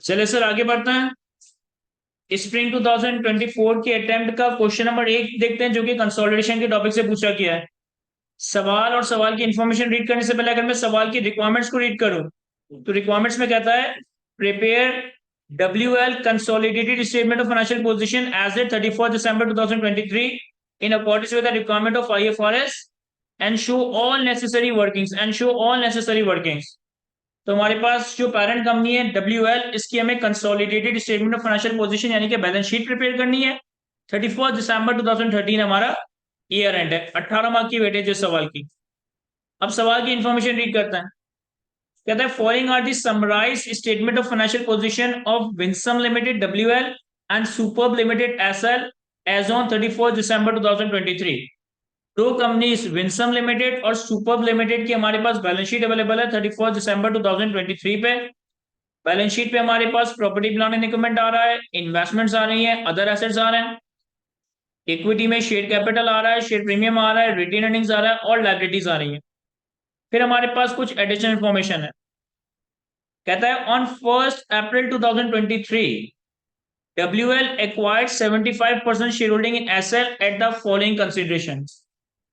चले सर आगे बढ़ते हैं। स्प्रिंग 2024 के अटेम्प्ट का क्वेश्चन नंबर 1 देखते हैं, जो कि कंसोलिडेशन के टॉपिक से पूछा गया है। सवाल और सवाल की इंफॉर्मेशन रीड करने से पहले अगर मैं सवाल की रिक्वायरमेंट्स को रीड करूं, तो रिक्वायरमेंट्स में कहता है prepare WL consolidated statement of financial position as at 31st December 2023 in accordance with the requirement of IFRS and show all necessary workings। तो हमारे पास जो पेरेंट कंपनी है WL, इसकी हमें consolidated statement of financial position यानी कि balance sheet prepare करनी है। 31 दिसंबर 2013 हमारा ईयर एंड है। 18 मार्क की वेटेज है सवाल की। अब सवाल की इंफॉर्मेशन रीड करता है। कहता है following are the summarized statement of financial position of Winsome limited WL and Superb limited SL as on 31 December 2023। दो कंपनीज विंसम लिमिटेड और सुपर्ब लिमिटेड की हमारे पास बैलेंस शीट अवेलेबल है 31 दिसंबर 2023 पे। बैलेंस शीट पे हमारे पास प्रॉपर्टी प्लांट एंड इक्विपमेंट आ रहा है, इन्वेस्टमेंट्स आ रही हैं, अदर एसेट्स आ रहे हैं, इक्विटी में शेयर कैपिटल आ रहा है, शेयर प्रीमियम आ रहा है, रिटेन अर्निंग्स आ रहा है और लायबिलिटीज आ रही है। फिर हमारे पास कुछ एडिशनल इंफॉर्मेशन है। कहता है on 1 April 2023 WL acquired 75% share holding in SL at the following consideration.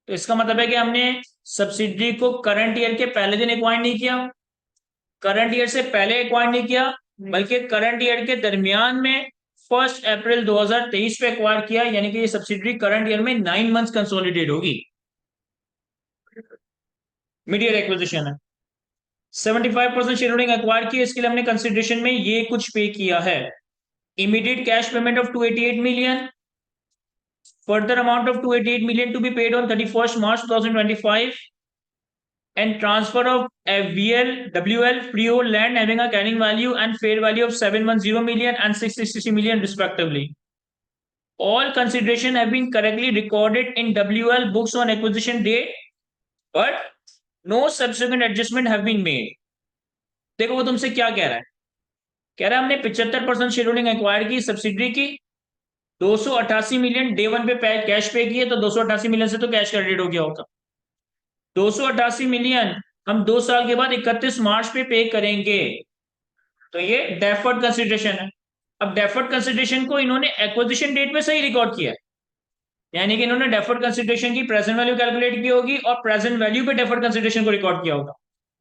तो इसका मतलब है कि हमने सब्सिडरी को करंट ईयर के पहले दिन एक्वायर नहीं किया, करंट ईयर से पहले एक्वायर नहीं किया, बल्कि करंट ईयर के दरमियान में 1 अप्रैल 2023 पे एक्वायर किया, यानी कि ये सब्सिडरी करंट ईयर में 9 मंथ्स कंसोलिडेट होगी। मिड ईयर एक्विजिशन है। 75% शेयर होल्डिंग एक्वायर की, इसके लिए हमने कंसिडरेशन में ये कुछ पे किया है। Immediate cash payment of 288 million, further amount of 288 million to be paid on 31st March 2025, and transfer of WL freehold land having a carrying value and fair value of 710 million and 660 million respectively. All consideration have been correctly recorded in WL books on acquisition date, but no subsequent adjustment have been made. देखो वो तुमसे क्या कह रहा है। कह रहा है हमने 75% शेयर होल्डिंग एक्वायर की सब्सिडरी की, 288 मिलियन डे वन पे कैश पे किए, तो 288 मिलियन से तो कैश क्रेडिट हो गया होगा। 288 मिलियन हम 2 साल के बाद 31 मार्च पे करेंगे, तो ये डेफर्ड कंसिडरेशन है। अब डेफर्ड कंसिडरेशन को इन्होंने एक्विजिशन डेट पे सही रिकॉर्ड किया है, यानी कि इन्होंने डेफर्ड कंसिडरेशन की प्रेजेंट वैल्यू कैलकुलेट की होगी और प्रेजेंट वैल्यू पे डेफर्ड कंसिडरेशन को रिकॉर्ड किया होगा,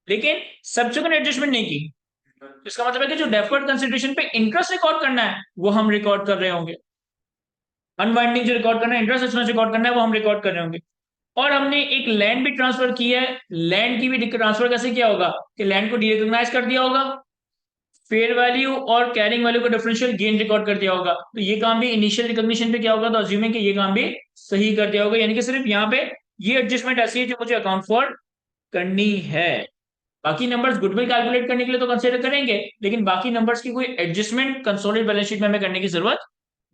लेकिन सब्सिक्वेंट एडजस्टमेंट नहीं की। इसका मतलब है कि जो डेफर्ड कंसिडरेशन पे इंटरेस्ट रिकॉर्ड करना है वो हम रिकॉर्ड कर रहे होंगे, अनवाइंडिंग जो रिकॉर्ड करना है, इंटरेस्ट एक्सपेंस रिकॉर्ड करना है, वो हम रिकॉर्ड कर रहे होंगे। और हमने एक लैंड भी ट्रांसफर की है। लैंड की भी ट्रांसफर कैसे किया होगा कि लैंड को डीरिकॉग्नाइज कर दिया होगा, फेयर वैल्यू और कैरिंग वैल्यू का डिफरेंशियल गेन रिकॉर्ड कर दिया होगा, तो ये काम भी इनिशियल रिकॉग्निशन पे क्या होगा, तो अज्यूमिंग कि ये काम भी सही कर दिया होगा, यानी कि सिर्फ यहाँ पे ये एडजस्टमेंट ऐसी है जो मुझे अकाउंट फॉर करनी है। बाकी नंबर्स गुडविल कैलकुलेट करने के लिए तो कंसीडर करेंगे, लेकिन बाकी नंबर्स की कोई एडजस्टमेंट कंसोलिडेटेड बैलेंस शीट में हमें करने की जरूरत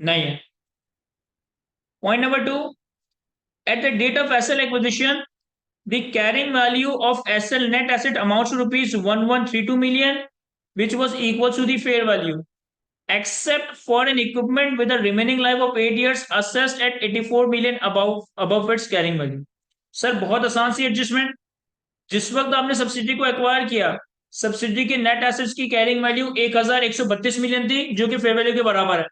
नहीं है। Point number 2, at the date of SL acquisition, the carrying value of SL net asset amounts to rupees 1132 million, which was equal to the fair value, except for an equipment with a remaining life of 8 years assessed at 84 million above its carrying value. Sir बहुत आसान सी adjustment. जिस वक्त आपने subsidy को acquire किया, subsidy के net assets की carrying value 1132 million थी, जो कि फेयर वैल्यू के बराबर है,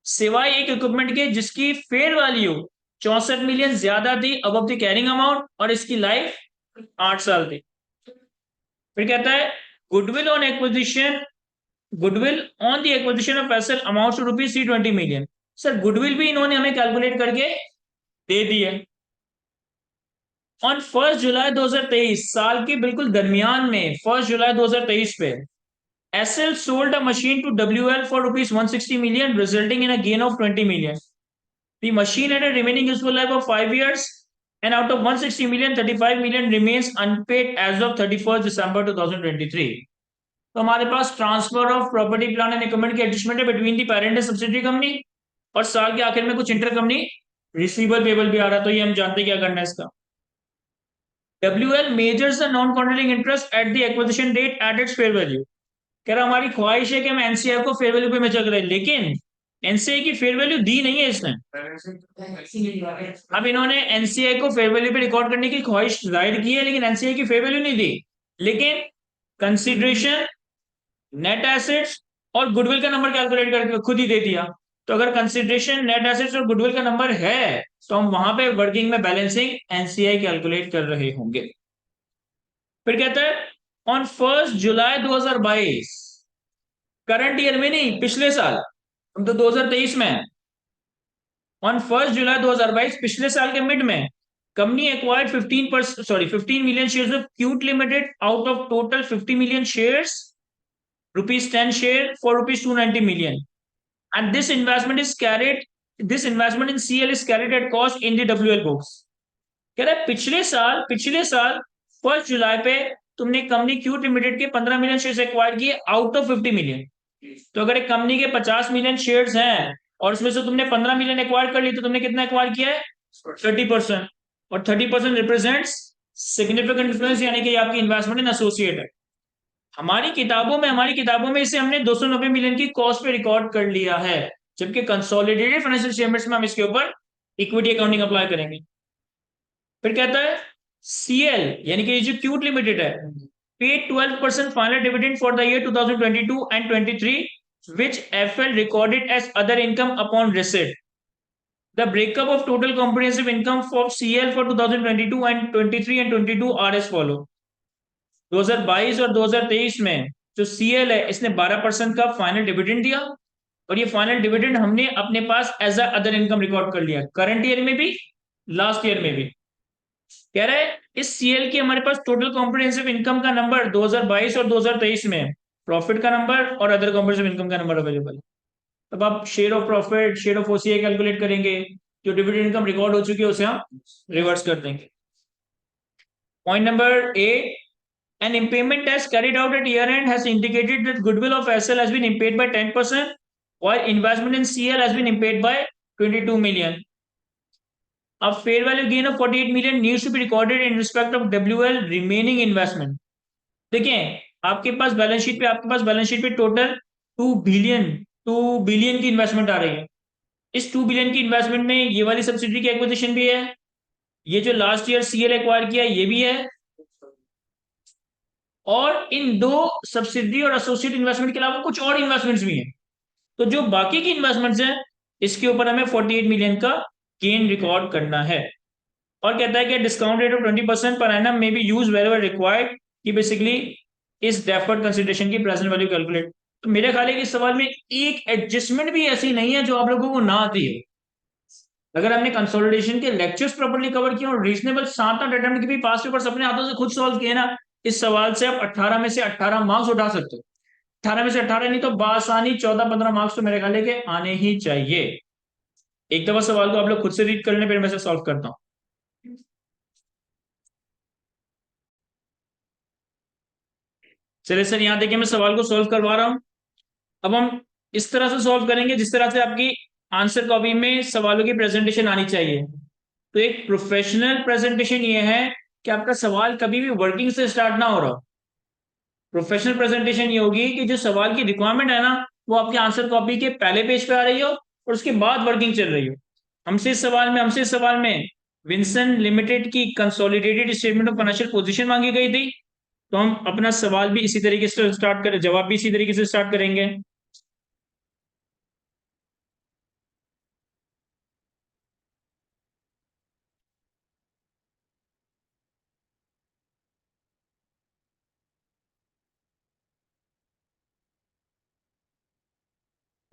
सिवाय एक इक्विपमेंट के जिसकी फेयर वैल्यू 64 मिलियन ज्यादा थी अबव द कैरिंग अमाउंट और इसकी लाइफ 8 साल थी। फिर कहता है goodwill on acquisition, goodwill on the acquisition of SL amount to rupees 320 million. Sir goodwill भी इन्होंने हमें कैलकुलेट करके दे दी है। ऑन 1 जुलाई 2023, साल के बिल्कुल दरमियान में 1 जुलाई 2023 पे SL sold a machine to WL for rupees 160 million, resulting in a gain of 20 million. The machine had a remaining useful life of 5 years, and out of 160 million, 35 million remains unpaid as of 31st December 2023. तो हमारे पास transfer of property plant and equipment की adjustment है between the parent and subsidiary company, और साल के आखिर में कुछ इंटर कंपनी रिसीवेबल पेबल भी आ रहा है, तो ये हम जानते क्या करना है इसका। WL measures the non-controlling interest at the acquisition date at its fair value। कह रहा हमारी ख्वाहिश है कि हम एनसीआई को फेयर वैल्यू पे मेजर करें, लेकिन एनसीआई की फेयर वैल्यू दी नहीं है इसने। अब इन्होंने एनसीआई को फेयर वैल्यू पे रिकॉर्ड करने की ख्वाहिश जाहिर की है, लेकिन एनसीआई की फेयर वैल्यू नहीं दी। लेकिन कंसिडरेशन, नेट एसेट्स और गुडविल का नंबर कैलकुलेट करके खुद ही दे दिया। तो अगर कंसिडरेशन, नेट एसेट्स और गुडविल का नंबर है तो हम वहां पे वर्किंग में बैलेंसिंग एनसीआई कैलकुलेट कर रहे होंगे। फिर कहता है ऑन 1 जुलाई 2022, करंट ईयर में नहीं, पिछले साल, हम तो 2023 में हैं। ऑन 1 जुलाई 2022, पिछले साल के मिड में, company acquired 15 million shares of cute limited out of total 50 million shares, ₹10 share for ₹290 million, and this investment in CL is carried at cost in the WL books। कह रहा है पिछले साल 1 जुलाई पे तुमने कंपनी क्यूट लिमिटेड के 15 million shares acquire किए out of 50 million. तो अगर एक कंपनी के 50 मिलियन शेयर्स हैं और उसमें से तुमने 15 मिलियन एक्वायर कर ली, तो तुमने कितना एक्वायर किया है? 30%। और 30% रिप्रेजेंट्स सिग्निफिकेंट डिफरेंस, यानी कि आपकी इन्वेस्टमेंट इन एसोसिएट है। हमारी किताबों में इसे हमने 290 मिलियन की कॉस्ट पे रिकॉर्ड कर लिया है, जबकि कंसोलिडेटेड फाइनेंशियल स्टेटमेंट्स में हम इसके ऊपर इक्विटी अकाउंटिंग अप्लाई करेंगे। फिर कहता है सीएल यानी कि जो क्यूट लिमिटेड है, paid 12% final dividend for the year 2022 and 23, which FL recorded as other income upon receipt। The breakup of total comprehensive income for CL for 2022 and 23 and 22 are as follow। 2022 और 2023 में जो CL है, इसने 12% का final dividend दिया, और ये final dividend हमने अपने पास as a other income record कर लिया, करंट ईयर में भी, लास्ट ईयर में भी। कह रहा है इस सीएल की हमारे पास टोटल कॉम्प्रिहेंसिव इनकम का नंबर 2022 और 2023 में, प्रॉफिट का नंबर और अदर कॉम्प्रिहेंसिव इनकम का नंबर अवेलेबल है। अब आप share of profit, share of OCI calculate करेंगे, जो डिविडेंड इनकम रिकॉर्ड हो चुकी है उसे हम रिवर्स कर देंगे। Point number A, an impairment test carried out at year end has indicated that goodwill of SL has been impaired by 10%, while investment in CL has been impaired by 22 million। A fair value gain of 48 million needs to be recorded in respect of WL remaining investment। देखिए, आपके पास balance sheet पे total 2 billion की investment आ रही है। इस 2 billion की investment में ये वाली सब्सिडी की एक्विजिशन भी है, ये जो लास्ट ईयर सीएल एक्वायर किया ये भी है, और इन दो सब्सिडी और एसोसिएट इन्वेस्टमेंट के अलावा कुछ और इन्वेस्टमेंट्स भी हैं। तो जो बाकी की इन्वेस्टमेंट्स हैं, इसके ऊपर हमें 48 मिलियन का गेन रिकॉर्ड करना है। और कहता है कि डिस्काउंट रेट ऑफ 20% पर एनम में be use where ever required, कि बेसिकली इस डेफर्ड कंसिडरेशन की प्रेजेंट वैल्यू कैलकुलेट। तो मेरे ख्याल है कि इस सवाल में एक एडजस्टमेंट भी ऐसी नहीं है जो आप लोगों को ना आती है। अगर हमने कंसोलिडेशन के लेक्चर्स प्रॉपर्ली कवर किए और रीजनेबल 7-8 अटेम्प्ट के भी पास पेपर्स अपने हाथों से खुद सॉल्व किए ना, इस सवाल से आप 18 में से 18 मार्क्स उठा सकते हो। 18 में से 18 नहीं तो बासानी 14-15 मार्क्स तो मेरे ख्याल है कि आने ही चाहिए। एक दफा सवाल को आप लोग खुद से रीड कर लें, फिर मैं से सॉल्व करता हूँ। चलिए सर, यहाँ देखिए मैं सवाल को सॉल्व करवा रहा हूँ। अब हम इस तरह से सॉल्व करेंगे जिस तरह से आपकी आंसर कॉपी में सवालों की प्रेजेंटेशन आनी चाहिए। तो एक प्रोफेशनल प्रेजेंटेशन ये है कि आपका सवाल कभी भी वर्किंग से स्टार्ट ना हो रहा हो। प्रोफेशनल प्रेजेंटेशन ये होगी कि जो सवाल की रिक्वायरमेंट है ना, वो आपके आंसर कॉपी के पहले पेज पे आ रही हो और उसके बाद वर्किंग चल रही हो। हमसे इस सवाल में विंसन लिमिटेड की consolidated statement of financial position मांगी गई थी। तो हम अपना सवाल भी इसी तरीके से स्टार्ट करें, जवाब भी इसी तरीके से स्टार्ट करेंगे।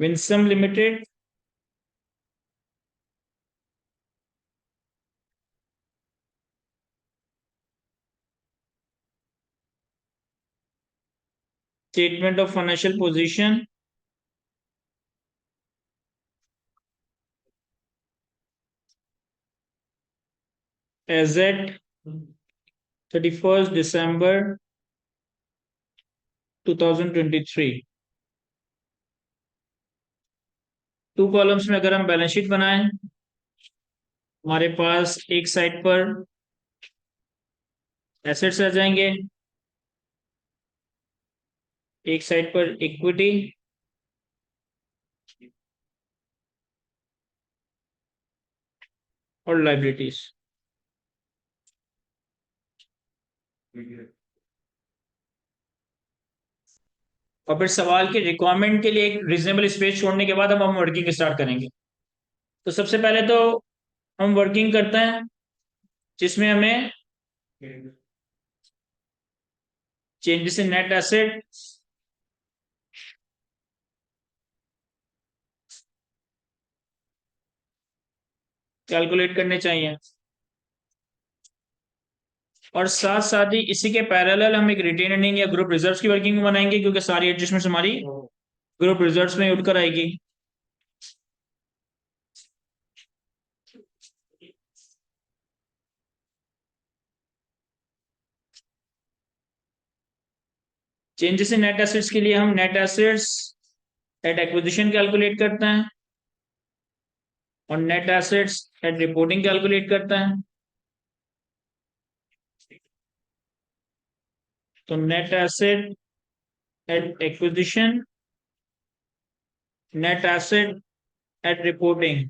Winsome limited statement of financial position as at 31 December 2023। Two columns में अगर हम बैलेंस शीट बनाएं, हमारे पास एक साइड पर एसेट्स आ जाएंगे, एक साइड पर इक्विटी और लाइबिलिटीज। और फिर सवाल के रिक्वायरमेंट के लिए एक रीजनेबल स्पेस छोड़ने के बाद हम वर्किंग स्टार्ट करेंगे। तो सबसे पहले तो हम वर्किंग करते हैं जिसमें हमें changes in net asset, calculate करने चाहिए, और साथ साथ ही इसी के पैरेलल हम एक रिटेन अर्निंग या ग्रुप रिजर्व्स की वर्किंग बनाएंगे, क्योंकि सारी एडजस्टमेंट्स हमारी ग्रुप रिजर्व्स में उठकर आएगी। चेंजेस इन नेट एसेट्स के लिए हम net assets at acquisition calculate करते हैं और net assets at reporting calculate करते हैं। तो net asset at acquisition, net asset at reporting.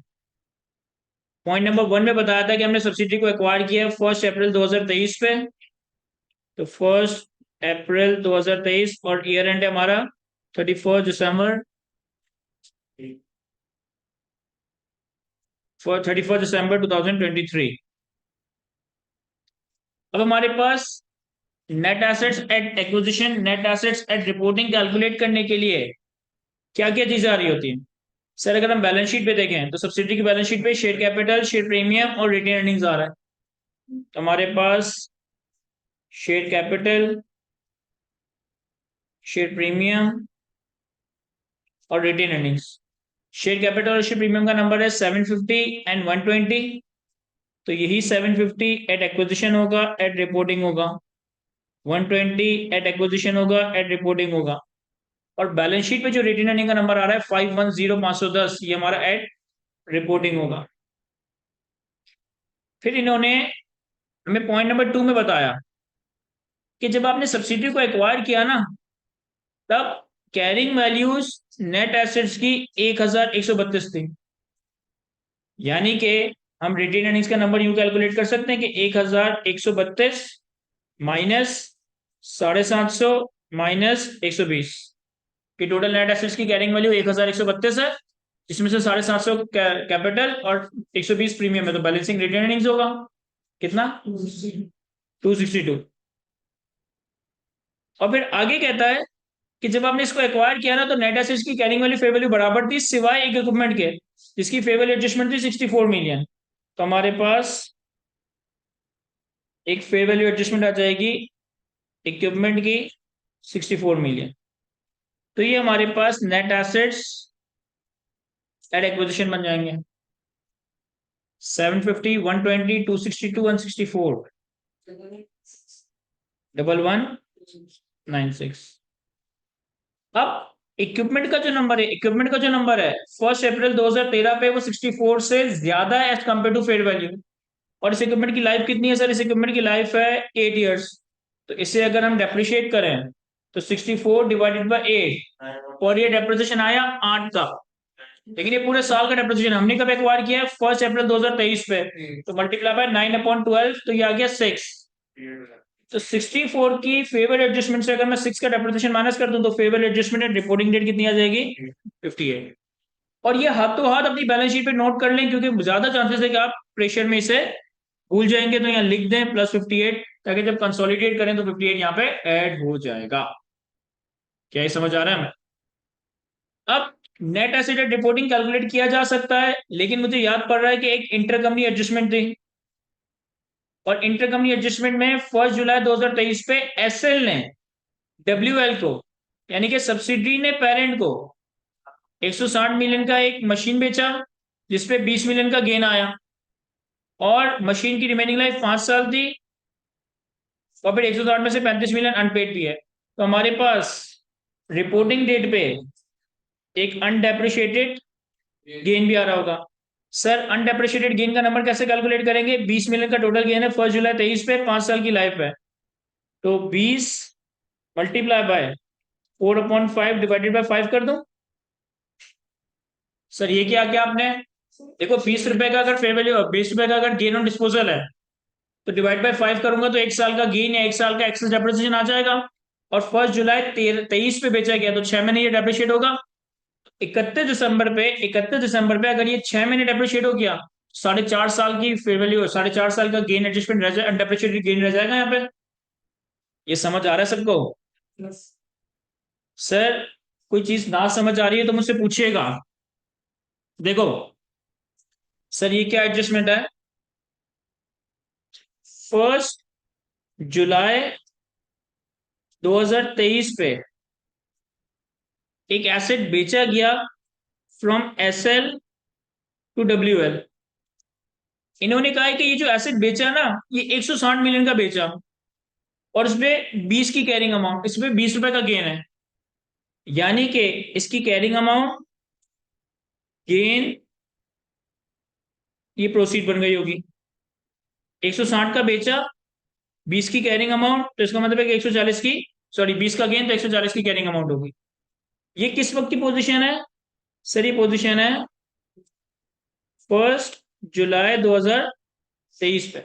Point number 1 में बताया था कि हमने सब्सिडी को एक्वायर किया है 1 अप्रैल 2023 पे। तो 1 अप्रैल 2023 और ईयर एंड है हमारा 31 दिसंबर 2023। अब हमारे पास net assets at acquisition, net assets at reporting calculate करने के लिए क्या क्या चीजें आ रही होती हैं। सर अगर हम बैलेंस शीट पे देखें तो सब्सिडी की बैलेंस शीट पे शेयर कैपिटल, शेयर प्रीमियम और रिटेन अर्निंग्स आ रहा है। तो हमारे पास शेयर कैपिटल, शेयर प्रीमियम और रिटेन अर्निंग्स। शेयर कैपिटल और शेयर प्रीमियम का नंबर है 750 एंड 120। तो यही 750 एट एक्विजिशन होगा, एट रिपोर्टिंग होगा, 120 एट एक्विजिशन होगा, एट रिपोर्टिंग होगा। और बैलेंस शीट पे जो रिटेन अर्निंग का नंबर आ रहा है 510510, ये हमारा एट रिपोर्टिंग होगा। फिर इन्होंने हमें पॉइंट नंबर 2 में बताया कि जब आपने सब्सिडी को एक्वायर किया ना, तब कैरिंग वैल्यूज नेट एसेट्स की 1132 थी। यानी कि हम रिटेन अर्निंग्स का नंबर यूं कैलकुलेट कर सकते हैं कि 1132 माइनस 750 माइनस 120 की टोटल नेट एसेट्स की कैरिंग वैल्यू 1132 है, जिसमें से 750 कैपिटल और 120 प्रीमियम है। तो बैलेंसिंग रिटेन अर्निंग्स होगा कितना, 262। और फिर आगे कहता है कि जब आपने इसको एक्वायर किया ना, तो नेट एसेट्स की कैरिंग वैल्यू फेयर वैल्यू बराबर थी सिवाय एक इक्विपमेंट के, जिसकी फेयर वैल्यू एडजस्टमेंट थी 64 मिलियन। तो हमारे पास एक फेयर वैल्यू एडजस्टमेंट आ जाएगी इक्विपमेंट की 64 मिलियन। तो ये हमारे पास नेट एसेट्स एट एक्विजिशन बन जाएंगे 750, 120, 262, 164, 1196। अब इक्विपमेंट का जो नंबर है 1 अप्रैल 2013 पे वो 64 से ज्यादा है as compare to fair value. और इस इक्विपमेंट की लाइफ कितनी है सर, इस इक्विपमेंट की लाइफ है 8 ईयर्स। तो इसे अगर हम डेप्रिशिएट करें तो 64 डिवाइडेड बाई 8, और ये डेप्रिसिएशन आया 8 का। लेकिन ये पूरे साल का डेप्रिसिएशन हमने कब एक्वायर किया है 1 अप्रैल 2023 पे। तो मल्टीप्लाई बाय 9/12, तो ये आ गया 6। तो 64 की फेवर एडजस्टमेंट से अगर मैं 6 का डेप्रिसिएशन माइनस कर दूं तो favour adjustment at reporting date कितनी आ जाएगी, 58। और ये हाथों हाथ अपनी बैलेंस शीट पे नोट कर लें, क्योंकि ज्यादा चांसेस है कि आप प्रेशर में इसे भूल जाएंगे। तो यहाँ लिख दें +58, ताकि जब कंसोलिडेट करें तो 58 यहाँ पे ऐड हो जाएगा। क्या ये समझ आ रहा है हमें। अब net asset at reporting calculate किया जा सकता है, लेकिन मुझे याद पड़ रहा है कि एक इंटर कंपनी एडजस्टमेंट थी, और इंटर कंपनी एडजस्टमेंट में 1 जुलाई 2023 पे एसएल ने डब्ल्यूएल को, यानी कि सब्सिडी ने पेरेंट को 160 मिलियन का एक मशीन बेचा, जिसपे 20 मिलियन का गेन आया, और मशीन की रिमेनिंग लाइफ 5 साल थी, और फिर 160 में से 35 मिलियन अनपेड भी है। तो हमारे पास रिपोर्टिंग डेट पे एक अनडेप्रिशिएटेड गेन भी आ रहा होगा। सर अनडेप्रिशिएटेड गेन का नंबर कैसे कैलकुलेट करेंगे, 20 मिलियन का टोटल गेन है 1 जुलाई 23 पे, 5 साल की लाइफ है। तो 20 मल्टीप्लाई बाय 4/5 डिवाइडेड बाय 5 कर दूं। सर ये क्या क्या आपने देखो, 20 रुपए का अगर फेयर वैल्यू, 20 रुपए का अगर गेन ऑन डिस्पोजल है, तो डिवाइड बाय 5 करूंगा तो 1 साल का गेन या 1 साल का एक्सेस डेप्रिसिएशन आ जाएगा। और 1 जुलाई 23 पे बेचा गया, तो 6 महीने ये डेप्रिशिएट होगा। 31 दिसंबर पे अगर ये 6 महीने डेप्रिशिएट हो गया, 4.5 साल की फेयर वैल्यू, 4.5 साल का गेन एडजस्टमेंट रह जाए, डेप्रिशिएटेड गेन रह जाएगा यहाँ पे। ये समझ आ रहा है सबको? सर कोई चीज ना समझ आ रही है तो मुझसे पूछिएगा। देखो सर, ये क्या एडजस्टमेंट है? 1 जुलाई 2023 पे एक एसेट बेचा गया फ्रॉम एसएल टू डब्ल्यूएल। इन्होंने कहा है कि ये जो एसेट बेचा ना, ये 160 मिलियन का बेचा, और इसमें 20 की कैरिंग अमाउंट, इसमें 20 रुपए का गेन है। यानी कि इसकी कैरिंग अमाउंट, गेन, ये प्रोसीड बन गई होगी। 160 का बेचा, 20 की कैरिंग अमाउंट, तो इसका मतलब है कि 140 की, सॉरी 20 का गेन, तो 140 की कैरिंग अमाउंट होगी। ये किस वक्त की पोजीशन है? सर ये पोजीशन है 1 जुलाई 2023 पे।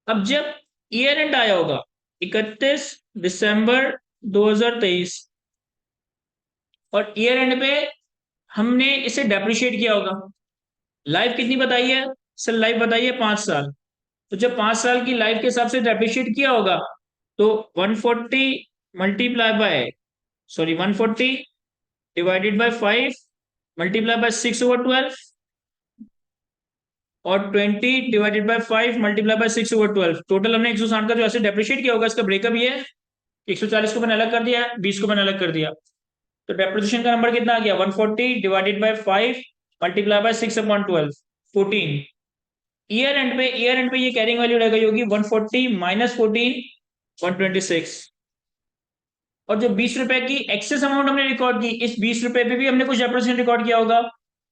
अब जब ईयर एंड आया होगा 31 दिसंबर 2023, और ईयर एंड पे हमने इसे डेप्रिशिएट किया होगा। लाइफ कितनी बताई है? सर लाइफ बताई है 5 साल। तो जब 5 साल की लाइफ के हिसाब से डेप्रिशिएट किया होगा, तो 140 multiply by, sorry 140 divided by 5 multiply by 6/12, और 20 divided by 5 multiply by 6/12, total हमने 160 का जो ऐसे डेप्रिशिएट किया होगा, इसका ब्रेकअप ये है। 140 को मैंने अलग कर दिया, 20 को मैंने अलग कर दिया, तो डेप्रिसिएशन का नंबर कितना आ गया? 140 divided by 5 multiply by 6/12, 14। Year and पे ये कैरिंग वैल्यू रह गई होगी 140 माइनस 14, 126। और जो 20 रुपए की एक्सेस अमाउंट हमने रिकॉर्ड की, इस 20 रुपए पे भी हमने कुछ डेप्रिसिएशन रिकॉर्ड किया होगा।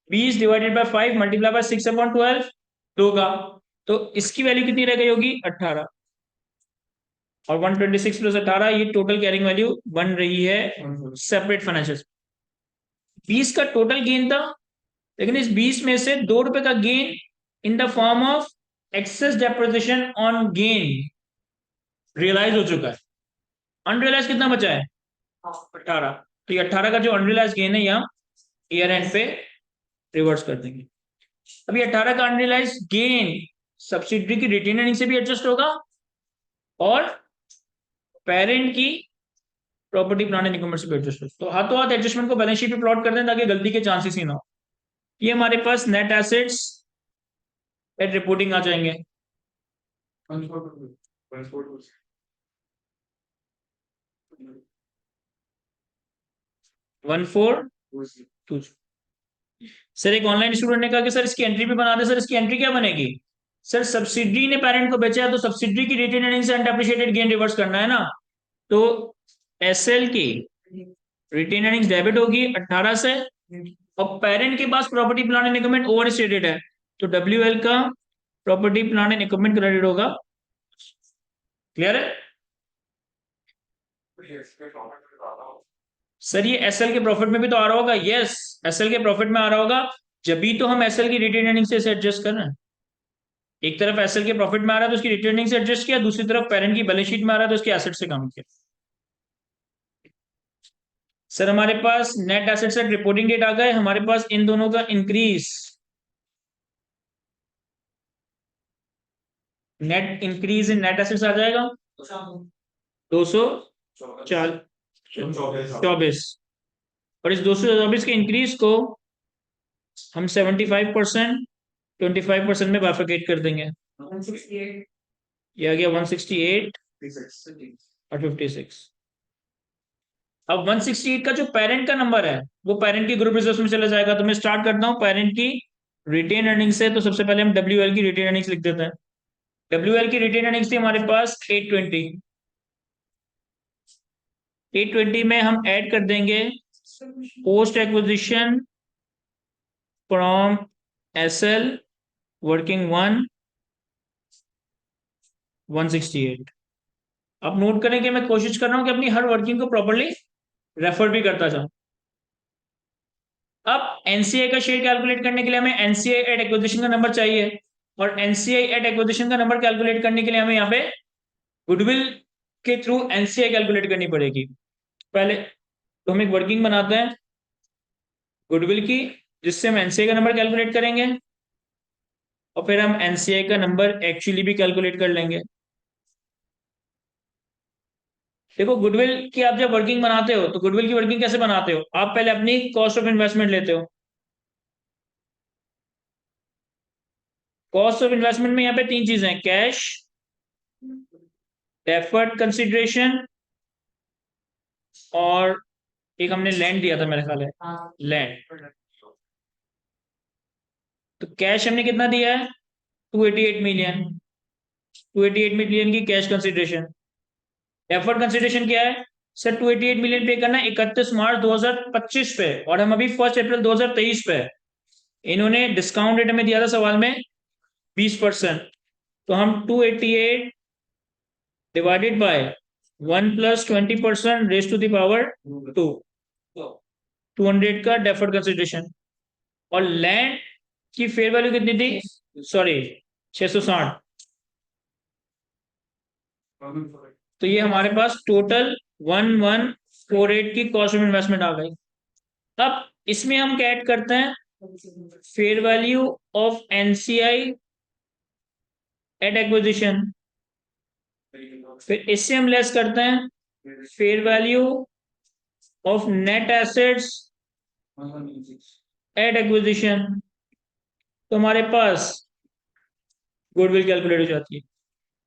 20 डिवाइडेड बाय 5 मल्टीप्लाई बाय 6/12 होगा, तो इसकी वैल्यू कितनी रह गई होगी? 18। और 126 प्लस 18, ये टोटल कैरिंग वैल्यू बन रही है सेपरेट फाइनेंशियल। 20 का टोटल गेन था, लेकिन इस 20 में से 2 रुपए का gain in the form of excess depreciation on gain realize हो चुका है। अनरियलाइज कितना बचा है? 18। तो ये 18 का जो अनरियलाइज गेन है, यहाँ ईयर एंड पे रिवर्स कर देंगे। अभी 18 का अनरियलाइज गेन सब्सिडरी की रिटेन अर्निंग से भी एडजस्ट होगा, और पेरेंट की प्रॉपर्टी प्लांट एंड इक्विपमेंट से भी एडजस्ट होगा। तो हाथों हाथ एडजस्टमेंट को बैलेंस शीट पे प्लॉट कर दें, ताकि गलती के चांसेस ही ना हो। ये हमारे पास नेट एसेट्स एट रिपोर्टिंग आ जाएंगे। 1422। सर एक ऑनलाइन स्टूडेंट ने कहा कि सर इसकी एंट्री भी बना दे। सर इसकी एंट्री क्या बनेगी? सर सब्सिडरी ने पेरेंट को बेचा है, तो सब्सिडरी की रिटेन अर्निंग से अनडेप्रिशिएटेड गेन रिवर्स करना है ना। तो एसएल की रिटेन अर्निंग्स डेबिट होगी 18 से, और पेरेंट के पास property plant and equipment overstated है, तो डब्ल्यूएल का property plant and equipment credit होगा। क्लियर है? सर ये एसएल के प्रॉफिट में भी तो आ रहा होगा। यस, एसएल के प्रॉफिट में आ रहा होगा, जब भी तो हम एसएल की रिटेन अर्निंग से एडजस्ट कर रहे हैं। एक तरफ एसएल के प्रॉफिट में आ रहा है तो उसकी रिटेन अर्निंग से एडजस्ट किया, दूसरी तरफ पेरेंट की बैलेंस शीट में आ रहा है तो उसके एसेट से काम किया। सर हमारे पास net assets at reporting date आ गए, हमारे पास इन दोनों का increase, net increase in net assets आ जाएगा 224, और इस 224 के इंक्रीज को हम 75%, 25% में बाइफरकेट कर देंगे। ये आ गया 168 और 56। अब 168 का जो पेरेंट का नंबर है, वो पेरेंट की ग्रुप रिजर्व में चला जाएगा। तो मैं स्टार्ट करता हूं पेरेंट की रिटेन अर्निंग से। तो सबसे पहले हम डब्ल्यूएल की रिटेन अर्निंग्स लिख देते हैं। डब्ल्यूएल की रिटेन अर्निंग्स थी हमारे पास 820। 820 में हम ऐड कर देंगे post acquisition from SL working 168। अब नोट करें कि मैं कोशिश कर रहा हूं कि अपनी हर वर्किंग को प्रॉपर्ली रेफर भी करता जाऊं। अब एनसीआई का शेयर कैलकुलेट करने के लिए हमें एनसीआई एट एक्विजिशन का नंबर चाहिए, और एनसीआई एट एक्विजिशन का नंबर कैलकुलेट करने के लिए हमें यहाँ पे गुडविल के थ्रू एनसीआई कैलकुलेट करनी पड़ेगी। पहले तो हम एक वर्किंग बनाते हैं गुडविल की, जिससे हम एनसीआई का नंबर कैलकुलेट करेंगे और फिर हम एनसीआई का नंबर एक्चुअली भी कैलकुलेट कर लेंगे। देखो गुडविल की आप जब वर्किंग बनाते हो तो गुडविल की वर्किंग कैसे बनाते हो, आप पहले अपनी कॉस्ट ऑफ इन्वेस्टमेंट लेते हो। कॉस्ट ऑफ इन्वेस्टमेंट में यहाँ पे तीन चीजें हैं, कैश, डेफर्ड कंसिडरेशन और एक हमने लैंड दिया था मेरे ख्याल है, लैंड। तो कैश हमने कितना दिया है, 288 मिलियन, 288 मिलियन की कैश कंसिडरेशन। डेफर्ड कंसिडरेशन क्या है सर, 288 मिलियन पे करना 31 मार्च 2025 पे, और हम अभी 1 अप्रैल 2023 पे। इन्होंने डिस्काउंट रेट हमें दिया था सवाल में 20%, तो हम 288 divided by 1 + 20% raise to the power 2, 200 का डेफर्ड कंसिडरेशन। और लैंड की फेयर वैल्यू कितनी थी, सॉरी 660। तो ये हमारे पास टोटल 1148 की कॉस्ट ऑफ इन्वेस्टमेंट आ गई। अब इसमें हम क्या ऐड करते हैं, fair value of NCI at acquisition, फिर इससे हम लेस करते हैं fair value of net assets at acquisition, तो हमारे पास गुडविल कैलकुलेट हो जाती है।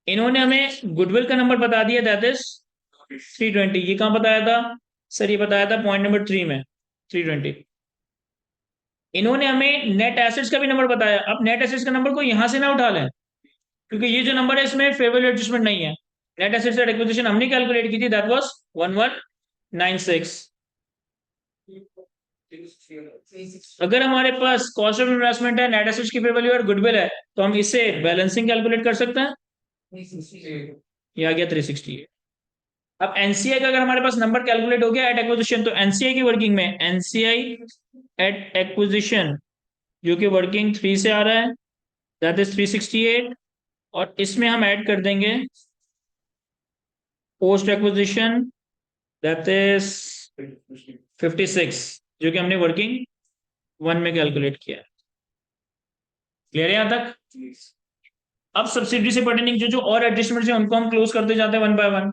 इन्होंने हमें गुडविल का नंबर बता दिया, दैट इज 320। ये कहां बताया था सर, ये बताया था पॉइंट नंबर 3 में, 320। इन्होंने हमें नेट एसेट्स का भी नंबर बताया। अब नेट एसेट्स का नंबर को यहां से ना उठा लें, क्योंकि ये जो नंबर है इसमें फेयर वैल्यू एडजस्टमेंट नहीं है। नेट एसेट्स एट एक्विजिशन हमने कैलकुलेट की थी, दैट वाज 1196। अगर हमारे पास कॉस्ट ऑफ इन्वेस्टमेंट है, नेट एसेट्स की फेयर वैल्यू और गुडविल है, तो हम इससे बैलेंसिंग कैलकुलेट कर सकते हैं। ये आ गया 368। अब एनसीआई का अगर हमारे पास नंबर कैलकुलेट हो गया एट एक्विजिशन, तो एनसीआई की वर्किंग में एनसीआई एट एक्विजिशन, जो कि वर्किंग 3 से आ रहा है, दैट इज 368, और इसमें हम ऐड कर देंगे पोस्ट एक्विजिशन, दैट इज 56, जो कि हमने वर्किंग 1 में कैलकुलेट किया है। क्लियर है यहां तक। अब सब्सिडी से पर्टेनिंग जो जो और एडजस्टमेंट है उनको हम क्लोज करते जाते हैं one by one.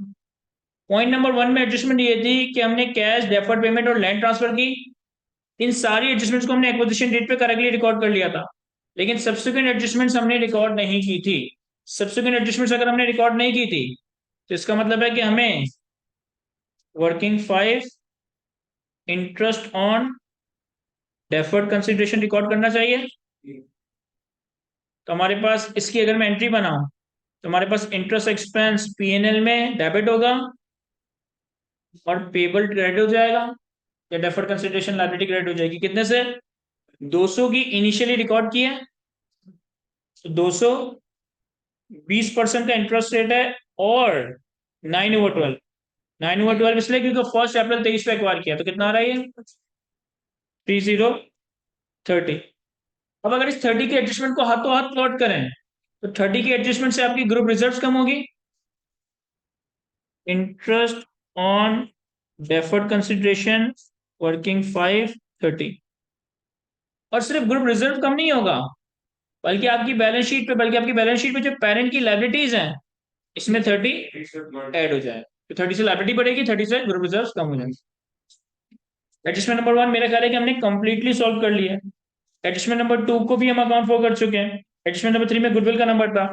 Point number 1 में एडजस्टमेंट ये थी कि हमने कैश, डेफर्ड पेमेंट और लैंड ट्रांसफर की। इन सारी एडजस्टमेंट्स को हमने एक्विजिशन डेट पे करेक्टली रिकॉर्ड कर लिया था, लेकिन सब्सिक्वेंट एडजस्टमेंट्स हमने रिकॉर्ड नहीं की थी। सब्सिक्वेंट एडजस्टमेंट्स अगर हमने रिकॉर्ड नहीं की थी, तो इसका मतलब है कि हमें working 5 interest on deferred consideration record करना चाहिए। तो हमारे पास इसकी अगर मैं एंट्री बनाऊं, तो हमारे पास इंटरेस्ट एक्सपेंस पीएनएल में डेबिट होगा और पेबल क्रेडिट हो जाएगा, या डेफर्ड कंसिडरेशन लायबिलिटी क्रेडिट हो जाएगी। कितने से, 200 की इनिशियली रिकॉर्ड की है, तो 200, 20% का इंटरेस्ट रेट है, और 9/12, 9/12 इसलिए क्योंकि 1 अप्रैल 23 पे एक्वायर किया, तो कितना आ रहा है ये 3030। अब अगर इस 30 के एडजस्टमेंट को हाथों हाथ प्लॉट करें, तो 30 के एडजस्टमेंट से आपकी ग्रुप रिजर्व्स कम होगी, interest on deferred consideration working 530। और सिर्फ ग्रुप रिजर्व कम नहीं होगा, बल्कि आपकी बैलेंस शीट पे, बल्कि आपकी बैलेंस शीट पे जो पेरेंट की लायबिलिटीज हैं, इसमें 30 ऐड हो जाए, तो 30 से लायबिलिटी बढ़ेगी, 30 से ग्रुप रिजर्व कम हो जाएंगे। एडजस्टमेंट नंबर 1 मेरा ख्याल है कि हमने कंप्लीटली सॉल्व कर लिया है। एडजस्टमेंट नंबर 2 को भी हम अकाउंट फॉर कर चुके हैं। एडजस्टमेंट नंबर 3 में गुडविल का नंबर था।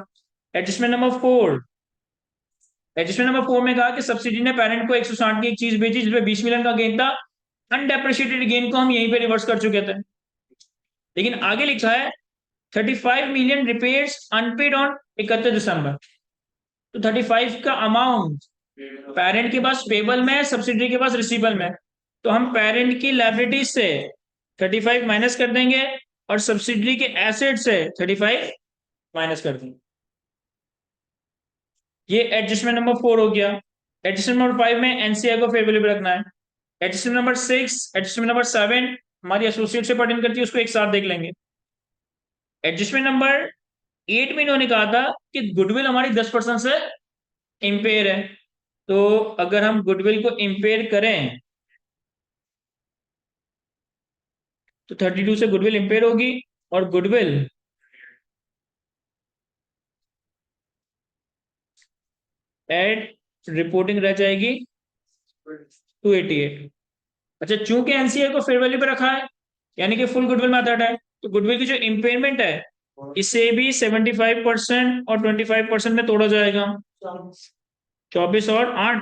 एडजस्टमेंट नंबर 4, एडजस्टमेंट नंबर 4 में कहा कि सब्सिडी ने पेरेंट को 160 की एक चीज बेची जिसमें 20 मिलियन का गेन था। अनडेप्रिशिएटेड गेन को हम यहीं पे रिवर्स कर चुके थे, लेकिन आगे लिखा है 35 मिलियन रिपेयर्स अनपेड ऑन 31 दिसंबर। तो 35 का अमाउंट पेरेंट के पास पेबल में है, सब्सिडी के पास रिसीबल में। तो हम पेरेंट की लायबिलिटी से 35 माइनस कर देंगे और सब्सिडी के एसेट से 35 माइनस कर देंगे। ये एडजस्टमेंट नंबर 4 हो गया। एडजस्टमेंट नंबर 5 में एनसीआई को फेयर वैल्यू रखना है। एडजस्टमेंट नंबर 6, एडजस्टमेंट नंबर 7 हमारी एसोसिएट से पर्टेन करती है, उसको एक साथ देख लेंगे। एडजस्टमेंट नंबर 8 में इन्होंने कहा था कि गुडविल हमारी 10% से इंपेयर है। तो अगर हम गुडविल को इंपेयर करें तो 32 से गुडविल इंपेयर होगी, और गुडविल एट रिपोर्टिंग रह जाएगी 288। अच्छा, चूंकि एनसीए को फेयर वैल्यू पे रखा है, यानी कि फुल गुडविल मेथड है, तो गुडविल की जो इम्पेयरमेंट है इसे भी 75% और 25% में तोड़ा जाएगा। 24 और 8,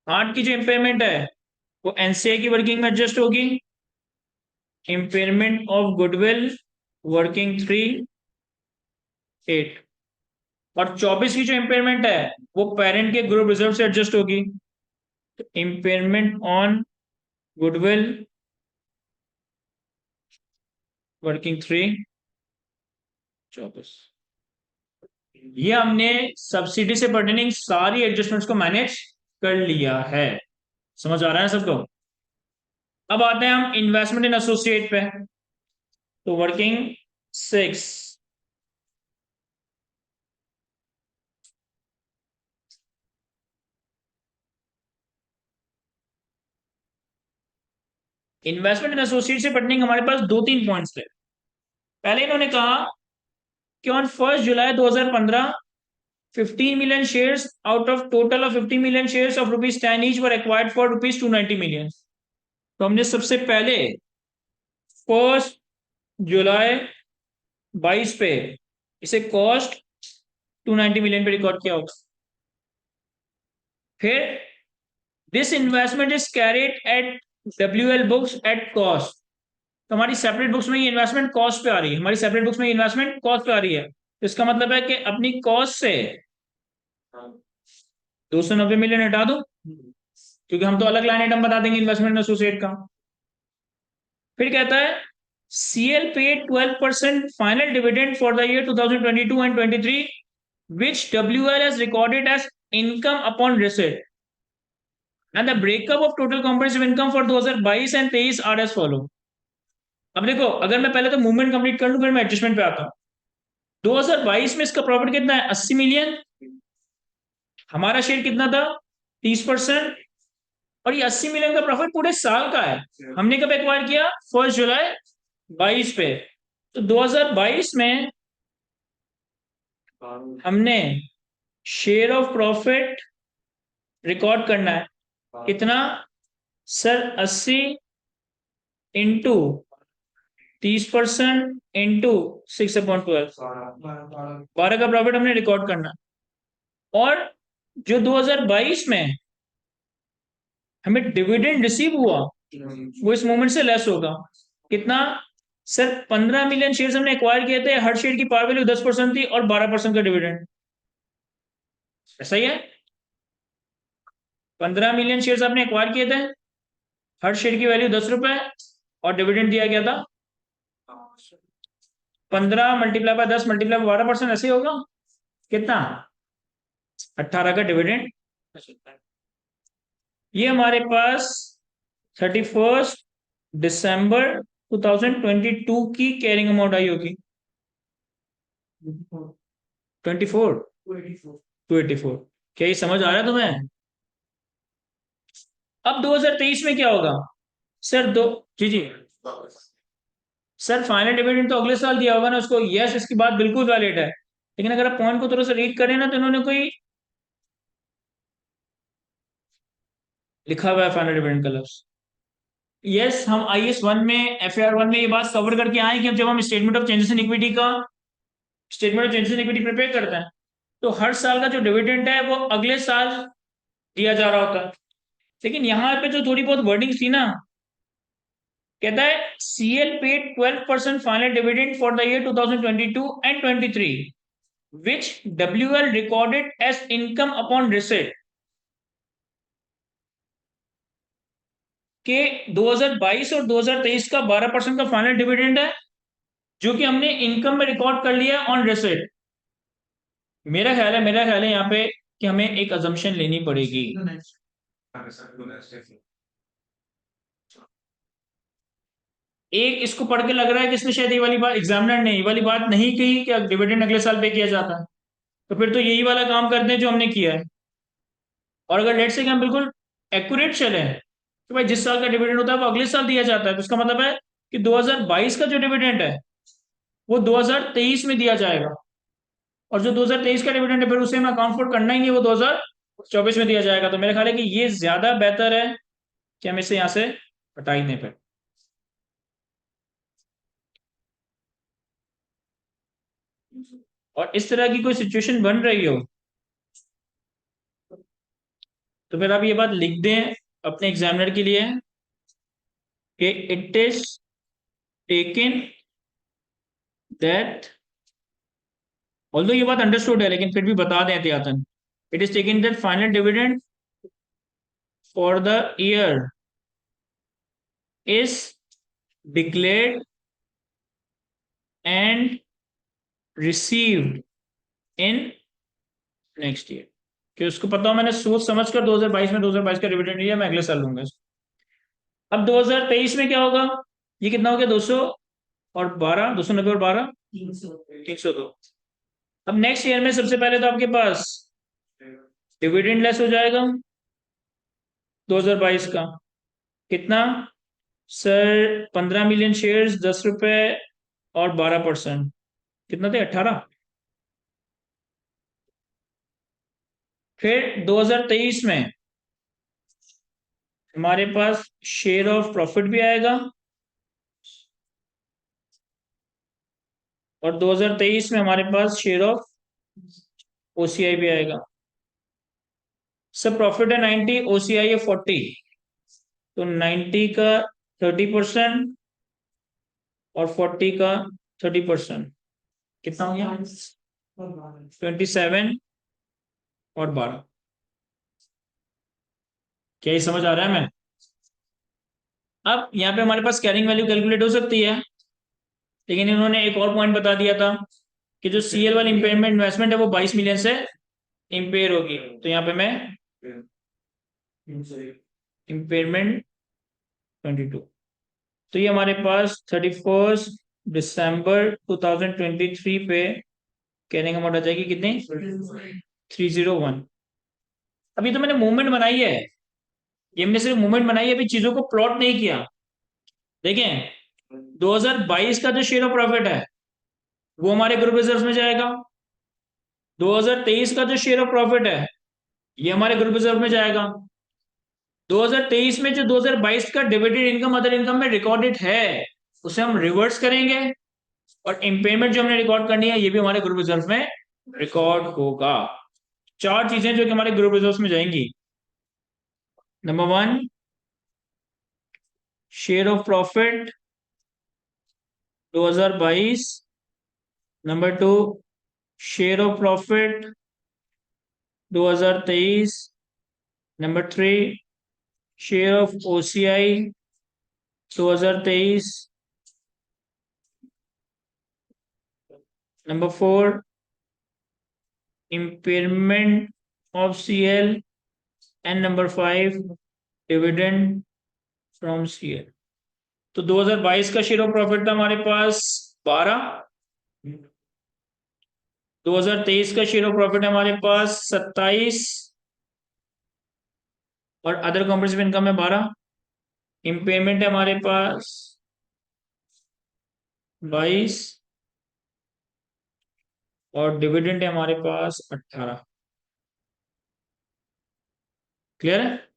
8 की जो इम्पेयरमेंट है वो एनसीए की वर्किंग में एडजस्ट होगी। इम्पेयरमेंट ऑफ गुडविल वर्किंग 3 8, और 24 की जो इम्पेयरमेंट है वो पेरेंट के ग्रुप रिजर्व से एडजस्ट होगी। Impairment on goodwill working 3 24। ये हमने सब्सिडी से पर्टेनिंग सारी एडजस्टमेंट्स को मैनेज कर लिया है। समझ आ रहा है सबको? अब आते हैं हम इन्वेस्टमेंट इन एसोसिएट पे। तो वर्किंग 6, इन्वेस्टमेंट इन एसोसिएट से पर्टेनिंग हमारे पास दो तीन पॉइंट्स थे। पहले इन्होंने कहा कि on 1 July 2015 15 million shares out of total of 50 million shares of rupees 10 each were acquired for rupees 290 million। तो हमने सबसे पहले 1 जुलाई 22 पे इसे कॉस्ट 290 मिलियन पे रिकॉर्ड किया होगा। फिर this investment is carried at WL books at cost. तो हमारी सेपरेट बुक्स में ये इन्वेस्टमेंट कॉस्ट पे आ रही है, हमारी सेपरेट बुक्स में इन्वेस्टमेंट कॉस्ट पे आ रही है। तो इसका मतलब है कि अपनी कॉस्ट से 290 मिलियन हटा दो, क्योंकि हम तो अलग लाइन आइटम बता देंगे इन्वेस्टमेंट एसोसिएट का। फिर कहता है CL paid 12% final dividend for the year 2022 and 23, which WL has recorded as income upon receipt, and the breakup of total comprehensive income for 2022 and 23 are as follow। अब देखो, अगर मैं पहले तो मूवमेंट कंप्लीट कर लूं फिर मैं एडजस्टमेंट पे आता हूं। 2022 में इसका प्रॉफिट कितना है? 80 मिलियन। हमारा शेयर कितना था? 30%। और ये 80 मिलियन का प्रॉफिट पूरे साल का है। हमने कब एक्वायर किया? 1 जुलाई 22 पे। तो 2022 में हमने शेयर ऑफ प्रॉफिट रिकॉर्ड करना है। कितना सर? 80 इंटू 30% इंटू 6/12, 12 का प्रॉफिट हमने रिकॉर्ड करना है। और जो 2022 में हमें डिविडेंड रिसीव हुआ वो इस मोमेंट से लेस होगा। कितना सर? 15 मिलियन शेयर हमने एक्वायर किए थे, हर शेयर की पार वैल्यू 10% थी और 12% का डिविडेंड। ऐसा ही है, 15 मिलियन शेयर आपने एक्वायर किए थे, हर शेयर की वैल्यू 10 रुपए और डिविडेंड दिया गया था 15 मल्टीप्लाई बाय 10 मल्टीप्लाई बाय 12%, ऐसे ही होगा। कितना? 18 का डिविडेंड। ये हमारे पास 31 दिसंबर 2022 की कैरिंग अमाउंट आई होगी। 24 284। क्या ये समझ आ रहा है तुम्हें? अब 2023 में क्या होगा सर? दो जी जी सर, फाइनल डिविडेंड तो अगले साल दिया होगा ना उसको। यस, इसकी बात बिल्कुल वैलिड है, लेकिन अगर आप पॉइंट को थोड़ा सा रीड करें ना तो इन्होंने कोई लिखा हुआ है फाइनल डिविडेंड का लफ्ज। यस, हम IS 1 में FAR 1 में ये बात कवर करके आए कि जब हम statement of changes in equity का statement of changes in equity prepare करते हैं तो हर साल का जो डिविडेंड है वो अगले साल दिया जा रहा होता है। लेकिन यहाँ पे जो थोड़ी बहुत वर्डिंग थी ना, कहता है CL paid 12% final dividend for the year 2022 and 23, which WL recorded as income upon receipt। के 2022 और 2023 का 12% का फाइनल डिविडेंड है जो कि हमने इनकम में रिकॉर्ड कर लिया ऑन रिसिट। मेरा ख्याल है यहाँ पे कि हमें एक अजम्पशन लेनी पड़ेगी। एक इसको पढ़ के लग रहा है कि इसने शायद ये वाली बात, एग्जामिनर ने ये वाली बात नहीं कही कि डिविडेंड अगले साल पे किया जाता है, तो फिर तो यही वाला काम करते हैं जो हमने किया है। और अगर लेट से कि हम बिल्कुल एक्यूरेट चले तो भाई जिस साल का डिविडेंड होता है वो अगले साल दिया जाता है, तो इसका मतलब है कि 2022 का जो डिविडेंड है वो 2023 में दिया जाएगा, और जो 2023 का डिविडेंड है फिर उसे हमें अकाउंट फॉर करना ही नहीं है, वो 2024 में दिया जाएगा। तो मेरा ख्याल है कि ये ज्यादा बेहतर है कि हम इसे यहाँ से हटा ही दें फिर। और इस तरह की कोई सिचुएशन बन रही हो तो फिर आप ये बात लिख दें अपने एग्जामिनर के लिए कि it is taken that, although ये बात अंडरस्टूड है लेकिन फिर भी बता दें एहतियातन, it is taken that final dividend for the year is declared and received in next year. कि उसको पता हो मैंने सोच समझ कर 2022 में 2022 का डिविडेंड लिया, मैं अगले साल लूंगा इसको। अब 2023 में क्या होगा, ये कितना हो गया 200 और 12, 290 और 12 302। अब नेक्स्ट ईयर में सबसे पहले तो आपके पास डिविडेंड लेस हो जाएगा 2022 का, कितना सर, 15 मिलियन शेयर्स, 10 रुपए और 12%, कितना थे 18। फिर 2023 में हमारे पास शेयर ऑफ प्रॉफिट भी आएगा, और 2023 में हमारे पास शेयर ऑफ ओसीआई भी आएगा। सब प्रॉफिट है 90, ओसीआई है 40, तो 90 का 30% और 40 का 30%, कितना हो गया 27 और 12। क्या ये समझ आ रहा है? मैं अब यहाँ पे हमारे पास कैरिंग वैल्यू कैलकुलेट हो सकती है, लेकिन इन्होंने एक और पॉइंट बता दिया था कि जो सीएल वाली इंपेयरमेंट इन्वेस्टमेंट है वो 22 मिलियन से इंपेयर होगी। तो यहाँ पे मैं इंपेयरमेंट 22, तो ये हमारे पास 31 दिसंबर 2023 पे कैरिंग अमाउंट आ जाएगी कितनी 301। अभी तो मैंने मूवमेंट बनाई है, ये मैंने सिर्फ मूवमेंट बनाई है, अभी चीजों को प्लॉट नहीं किया। देखें 2022 का जो शेयर ऑफ प्रॉफिट है वो हमारे ग्रुप रिजर्व में जाएगा, 2023 का जो शेयर ऑफ प्रॉफिट है ये हमारे ग्रुप रिजर्व में जाएगा, 2023 में जो 2022 का डिविडेंड इनकम अदर इनकम में रिकॉर्डेड है उसे हम रिवर्स करेंगे, और इम्पेयरमेंट जो हमने रिकॉर्ड करनी है ये भी हमारे ग्रुप रिजर्व में रिकॉर्ड होगा। चार चीजें जो कि हमारे ग्रुप रिजर्व में जाएंगी। Number one, share of profit 2022। Number two, share of profit 2023। Number three, share of OCI 2023। Number four, impairment of CL, and number five, dividend from CL। तो 2022 का शेयर ऑफ प्रॉफिट था हमारे पास 12, 2023 का share of profit है हमारे पास 27, और other comprehensive income है 12, impairment है हमारे पास 22, और डिविडेंड है हमारे पास 18। क्लियर है?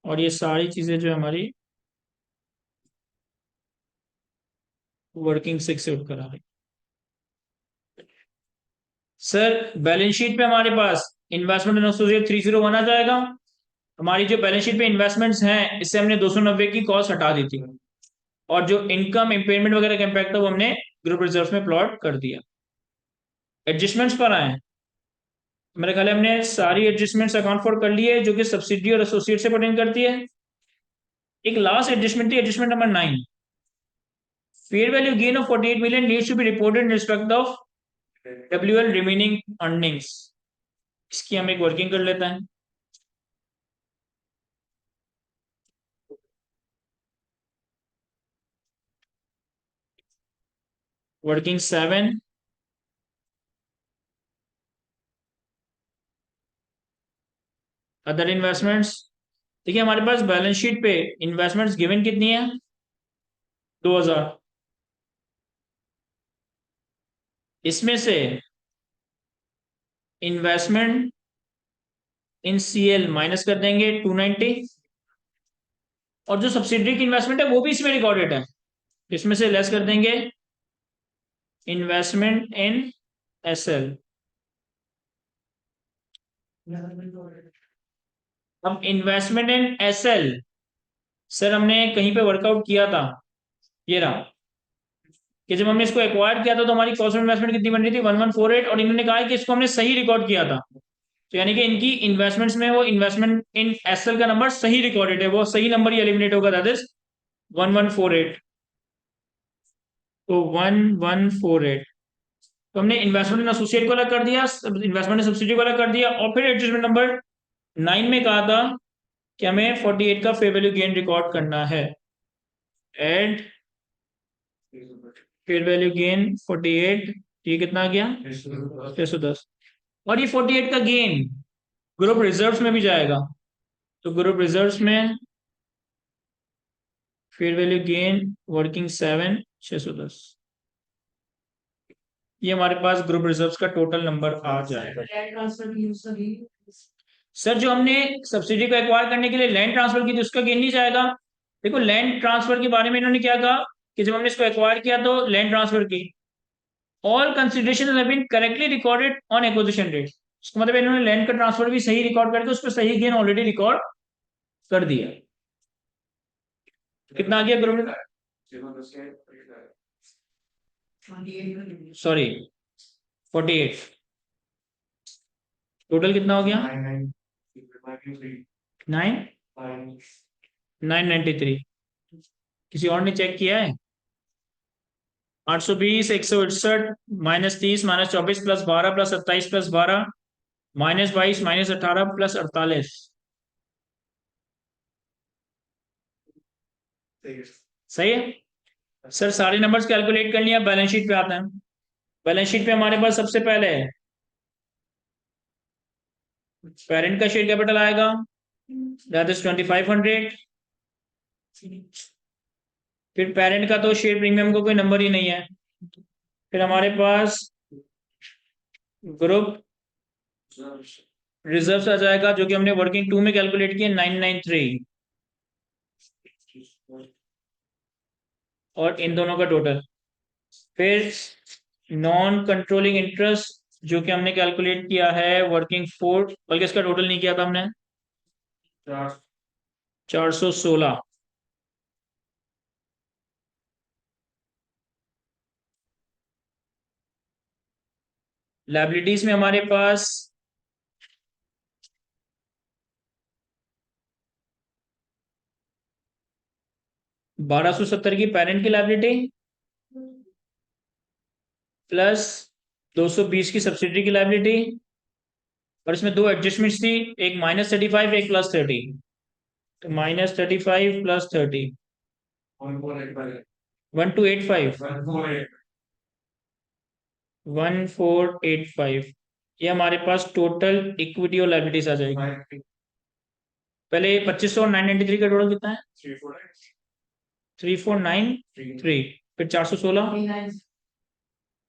और ये सारी चीजें जो हमारी वर्किंग सिक्स से उठकर आ रही। सर बैलेंस शीट पे हमारे पास इन्वेस्टमेंट इन एसोसिएट 301 आ जाएगा। हमारी जो बैलेंस शीट पे इन्वेस्टमेंट्स हैं इससे हमने 290 की कॉस्ट हटा दी थी, और जो इनकम इम्पेयरमेंट वगैरह का इम्पैक्ट था वो हमने ग्रुप रिजर्व में प्लॉट कर दिया। एडजस्टमेंट्स पर आए, मेरे ख्याल है हमने सारी एडजस्टमेंट्स अकाउंट फॉर कर ली है जो कि सब्सिडी और एसोसिएट से पर्टेन करती है। एक लास्ट एडजस्टमेंट थी, adjustment number 9, fair value gain of 48 million needs to be reported in respect of WL remaining earnings. इसकी हम एक वर्किंग कर लेते हैं। वर्किंग 7, अदर इन्वेस्टमेंट्स, देखिए हमारे पास बैलेंस शीट पे इन्वेस्टमेंट्स गिवन कितनी है, 2000। इसमें से इन्वेस्टमेंट इन सीएल माइनस कर देंगे 290, और जो सब्सिडरी की इन्वेस्टमेंट है वो भी इसमें रिकॉर्डेड है, इसमें से लेस कर देंगे इन्वेस्टमेंट इन एसएल। अब इन्वेस्टमेंट इन एसएल, सर हमने कहीं पे वर्कआउट किया था, ये रहा, कि जब हमने इसको एक्वायर किया था तो हमारी कॉस्ट ऑफ इन्वेस्टमेंट कितनी बन रही थी, 1148, और इन्होंने कहा है कि इसको हमने सही रिकॉर्ड किया था, तो यानी कि इनकी इन्वेस्टमेंट्स में वो इन्वेस्टमेंट इन एसएल का नंबर सही रिकॉर्डेड है, वो सही नंबर ही एलिमिनेट होगा, दैट इज 1148। तो 1148, तो हमने इन्वेस्टमेंट इन एसोसिएट को अलग कर दिया, इन्वेस्टमेंट इन सब्सिडी को अलग कर दिया, और फिर एडजस्टमेंट नंबर 9 में कहा था कि हमें 48 का फेयर वैल्यू गेन रिकॉर्ड करना है। एड फेयर वैल्यू गेन 48, ये कितना आ गया 610, और ये 48 का गेन ग्रुप रिजर्व्स में भी जाएगा, तो ग्रुप रिजर्व्स में फेयर वैल्यू गेन वर्किंग 7 610, ये हमारे पास ग्रुप रिजर्व्स का टोटल नंबर आ जाएगा। सर जो हमने सब्सिडी को एक्वायर करने के लिए लैंड ट्रांसफर की थी उसका गेन नहीं जाएगा। देखो लैंड ट्रांसफर के बारे में इन्होंने क्या कहा कि जब हमने इसको एक्वायर किया तो लैंड ट्रांसफर की all consideration have been correctly recorded on acquisition date, उसका मतलब इन्होंने लैंड का ट्रांसफर भी सही रिकॉर्ड करके उस पर सही गेन ऑलरेडी रिकॉर्ड कर दिया। कितना आ गया ग्रुप, सॉरी 48, टोटल कितना हो गया 993। किसी और ने चेक किया है, 820 168 -30 -24 +12 +27 +12 -22 -18 +48, सही है। सर सारे नंबर्स कैलकुलेट कर लिया, बैलेंस शीट पे आते हैं। बैलेंस शीट पे हमारे पास सबसे पहले पेरेंट का शेयर कैपिटल आएगा, दैट इज 2500। फिर पेरेंट का तो शेयर प्रीमियम का कोई नंबर ही नहीं है। फिर हमारे पास ग्रुप रिजर्व आ जाएगा जो कि हमने वर्किंग 2 में कैलकुलेट किया 993, और इन दोनों का टोटल। फिर नॉन कंट्रोलिंग इंटरेस्ट जो कि हमने कैलकुलेट किया है वर्किंग 4, बल्कि इसका टोटल नहीं किया था हमने, 416। लाइबिलिटीज में हमारे पास 1270 की पेरेंट की लाइबिलिटी प्लस 220 की सब्सिडरी की लाइबिलिटी, और इसमें दो एडजस्टमेंट्स थी, एक -35 एक +30, तो -35 +30 1285 1485, ये हमारे पास टोटल इक्विटी और लाइबिलिटीज आ जाएगी। पहले 2500 और 993 का टोटल कितना है, 3493, फिर 416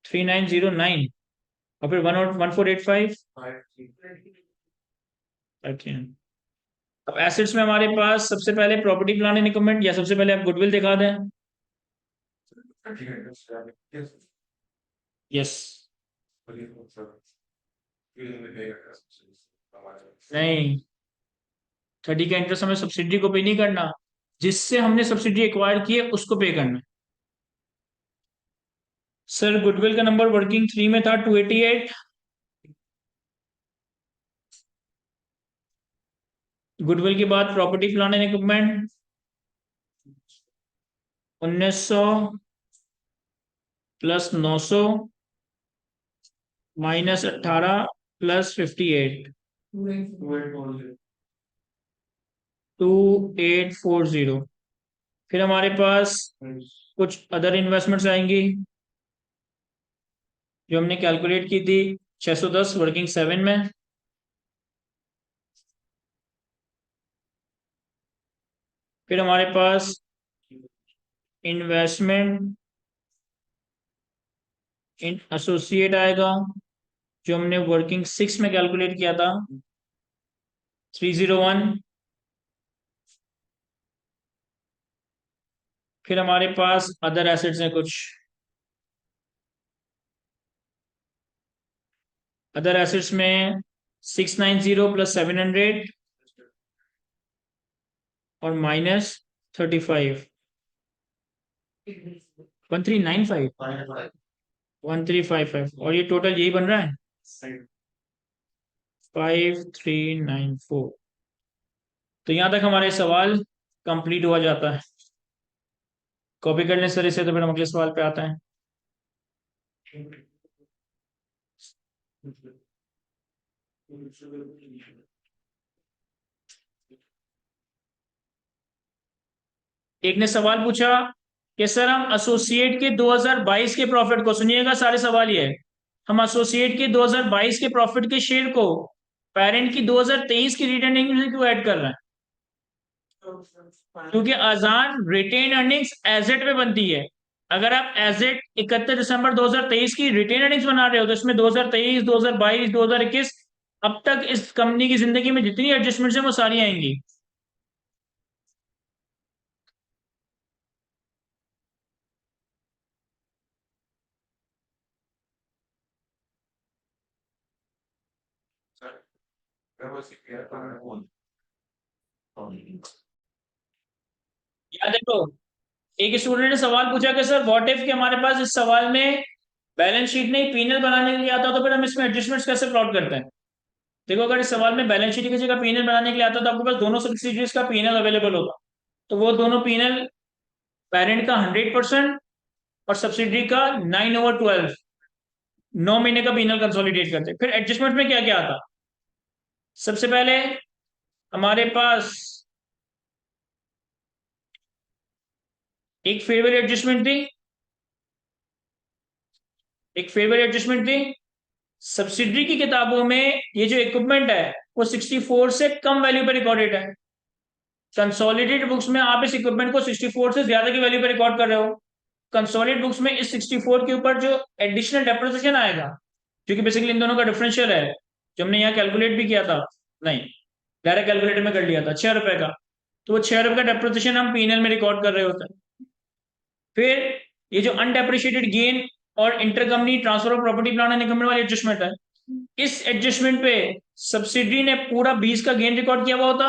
3909, और फिर 1485। अच्छा, अब एसेट्स में हमारे पास सबसे पहले प्रॉपर्टी प्लांट एंड इक्विपमेंट, या सबसे पहले आप गुडविल दिखा दें। यस, नहीं, 30 का इंटरेस्ट हमें सब्सिडी को पे नहीं करना, जिससे हमने सब्सिडी एक्वायर की है उसको पे करना है। सर गुडविल का नंबर वर्किंग 3 में था 288, गुडविल के बाद property plant and equipment 1900 plus 900 -18 plus 58, 2840। फिर हमारे पास कुछ अदर इन्वेस्टमेंट्स आएंगी जो हमने कैलकुलेट की थी 610 वर्किंग 7 में, फिर हमारे पास इन्वेस्टमेंट इन एसोसिएट आएगा, जो हमने वर्किंग 6 में कैलकुलेट किया था, 301। फिर हमारे पास अदर एसेट्स हैं कुछ। अदर एसेट्स में 690 प्लस 700 और माइनस 35, 1395, 1355, और ये टोटल यही बन रहा है 5394। तो यहां तक हमारे सवाल कंप्लीट हुआ जाता है। कॉपी कर लें सर इसे, तो फिर हम अगले सवाल पे आते हैं। एक ने सवाल पूछा कि सर हम एसोसिएट के 2022 के प्रॉफिट को, सुनिएगा सारे सवाल ये है, हम एसोसिएट के 2022 के प्रॉफिट के शेयर को पेरेंट की 2023 की रिटेन अर्निंग्स में क्यों ऐड कर रहे हैं? क्योंकि अजान रिटेन अर्निंग्स एसेट पे बनती है। अगर आप एसेट 31 दिसंबर 2023 की रिटेन अर्निंग्स बना रहे हो, तो इसमें 2023, 2022, 2021 अब तक इस कंपनी की जिंदगी में जितनी एडजस्टमेंट्स हैं वो सारी आएंगी। या देखो, एक स्टूडेंट ने सवाल पूछा कि सर व्हाट इफ कि हमारे पास इस सवाल में बैलेंस शीट नहीं पीएनएल बनाने के लिए आता, तो फिर हम इसमें एडजस्टमेंट्स कैसे प्लॉट करते हैं? देखो, अगर इस सवाल में बैलेंस शीट की जगह पीएनएल बनाने के लिए आता तो आपके पास दोनों सब्सिडियरीज का पीएनएल अवेलेबल होता। तो वो दोनों पीएनएल, पेरेंट का 100% और सब्सिडरी का 9/12, 9 महीने का पीएनएल कंसोलिडेट करते। फिर एडजस्टमेंट में क्या क्या आता? सबसे पहले हमारे पास एक फेवर एडजस्टमेंट थी, एक फेवर एडजस्टमेंट थी। सब्सिडरी की किताबों में ये जो इक्विपमेंट है वो 64 से कम वैल्यू पर रिकॉर्डेड है। कंसोलिडेटेड बुक्स में आप इस इक्विपमेंट को 64 से ज्यादा की वैल्यू पर रिकॉर्ड कर रहे हो। कंसोलिडेटेड बुक्स में इस 64 के ऊपर जो एडिशनल डेप्रिसिएशन आएगा, जो कि बेसिकली इन दोनों का डिफरेंशियल है, जो हमने यहाँ कैलकुलेट भी किया था, नहीं डायरेक्ट कैलकुलेटर में कर लिया था, 6 रुपए का, तो वो 6 रुपए का डेप्रिसिएशन हम पीएनएल में रिकॉर्ड कर रहे होते हैं। फिर ये जो अनडेप्रिशिएटेड गेन और intercompany transfer of property plant and equipment वाली एडजस्टमेंट है, इस एडजस्टमेंट पे सब्सिडी ने पूरा 20 का गेन रिकॉर्ड किया हुआ होता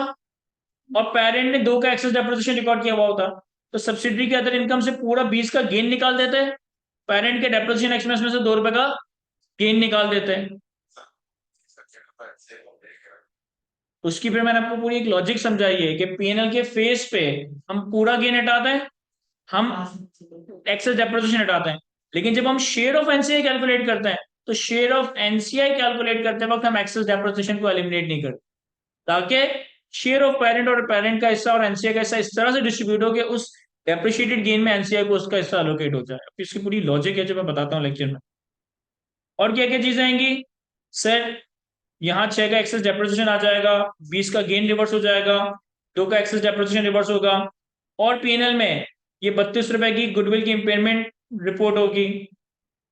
और पेरेंट ने 2 का एक्सेस डेप्रिसिएशन रिकॉर्ड किया हुआ होता। तो सब्सिडी के अदर इनकम से पूरा 20 का गेन निकाल देते हैं, पेरेंट के डेप्रिसिएशन एक्सपेंस में से 2 रुपए का गेन निकाल देते हैं। उसकी फिर मैंने आपको पूरी एक लॉजिक समझाई है कि पीएनएल के फेस पे हम पूरा गेन हटाते हैं, हम एक्सेस डेप्रिसिएशन हटाते हैं, लेकिन जब हम शेयर ऑफ एनसीआई कैलकुलेट करते हैं, तो शेयर ऑफ एनसीआई कैलकुलेट करते वक्त हम एक्सेस डेप्रिसिएशन को एलिमिनेट नहीं करते, ताकि शेयर ऑफ पेरेंट और पेरेंट का हिस्सा और एनसीआई का हिस्सा इस तरह से डिस्ट्रीब्यूट हो कि उस डेप्रिशिएटेड गेन में एनसीआई को उसका हिस्सा एलोकेट हो जाए। इसकी पूरी लॉजिक है जो मैं बताता हूँ लेक्चर में। और क्या क्या चीजें आएंगी सर? यहाँ 6 का एक्सेस डेप्रिसिएशन आ जाएगा, 20 का गेन रिवर्स हो जाएगा, 2 का एक्सेस डेप्रिसिएशन रिवर्स होगा, और पीएनएल में ये 32 रुपए की गुडविल की इंपेयरमेंट रिपोर्ट होगी,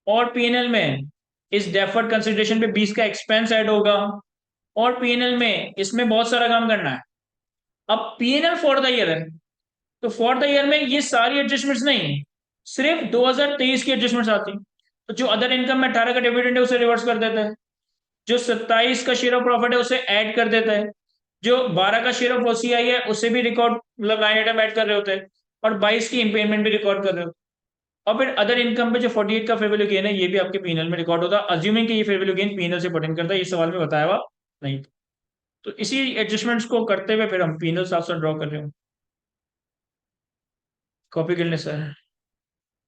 और पीएनएल में इस डेफर्ड कंसिडरेशन पे 20 का एक्सपेंस ऐड होगा, और पीएनएल में इसमें बहुत सारा काम करना है। अब पीएनएल फॉर द ईयर है, तो फॉर द ईयर में ये सारी एडजस्टमेंट्स नहीं, सिर्फ 2023 की एडजस्टमेंट्स आती। तो जो अदर इनकम में 18 का डिविडेंड है उसे रिवर्स कर देते हैं, जो 27 का शेयर ऑफ प्रॉफिट है उसे ऐड कर देता है, जो 12 का शेयर ऑफ ओसीआई है उसे भी रिकॉर्ड, मतलब लाइन आइटम ऐड कर रहे होते हैं, और 22 की इम्पेयरमेंट भी रिकॉर्ड कर रहे होते हैं। और फिर अदर इनकम पे जो 48 का फेयर वैल्यू गेन है ये भी आपके पीएनएल में रिकॉर्ड होता है, अज्यूमिंग कि ये फेयर वैल्यू गेन पीएनएल से परटेन करता है, ये सवाल में बताया हुआ नहीं। तो इसी एडजस्टमेंट्स को करते हुए फिर हम पीएनएल साफ साफ ड्रॉ कर रहे हो। कॉपी कर लें सर।